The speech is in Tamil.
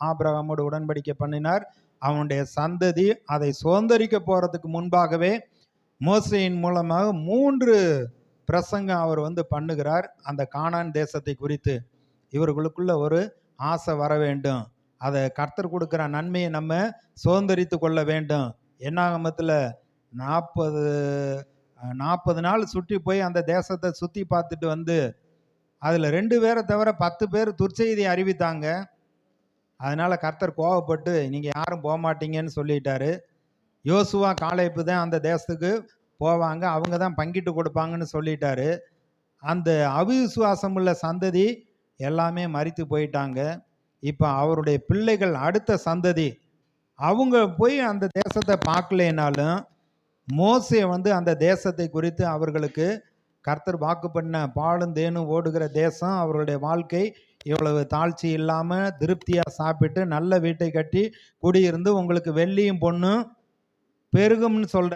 ஆபிரகாமோடு உடன்படிக்கை பண்ணினார். அவனுடைய சந்ததி அதை சுதந்திரிக்க போறதுக்கு முன்பாகவே மோசேயின் மூலமாக 3 பிரசங்கம் அவர் பண்ணுகிறார். அந்த கானான் தேசத்தை குறித்து இவர்களுக்குள்ள ஒரு ஆசை வர வேண்டும், அதை கர்த்தர் கொடுக்கிற நன்மையை நம்ம சுதந்திரித்து கொள்ள வேண்டும். என்னாகமத்தில் 40 நாள் சுற்றி போய் அந்த தேசத்தை சுற்றி பார்த்துட்டு அதில் 2 பேரை தவிர 10 பேர் துர்ச்செய்தி அறிவித்தாங்க. அதனால கர்த்தர் கோவப்பட்டு நீங்கள் யாரும் போக மாட்டீங்கன்னு சொல்லிட்டாரு. யோசுவா காலேப்பு தான் அந்த தேசத்துக்கு போவாங்க, அவங்க தான் பங்கிட்டு கொடுப்பாங்கன்னு சொல்லிட்டாரு. அந்த அவிசுவாசம் உள்ள சந்ததி எல்லாமே மரித்து போயிட்டாங்க. இப்போ அவருடைய பிள்ளைகள் அடுத்த சந்ததி அவங்க போய் அந்த தேசத்தை பார்க்கலைனாலும் மோசே அந்த தேசத்தை குறித்து அவர்களுக்கு கர்த்தர் வாக்கு பண்ண பாலும் தேனும் ஓடுகிற தேசம், அவர்களுடைய வாழ்க்கை இவ்வளவு தாழ்ச்சி இல்லாமல் திருப்தியாக சாப்பிட்டு நல்ல வீட்டை கட்டி குடியிருந்து உங்களுக்கு வெள்ளியும் பொண்ணும் பெருகும்னு சொல்ற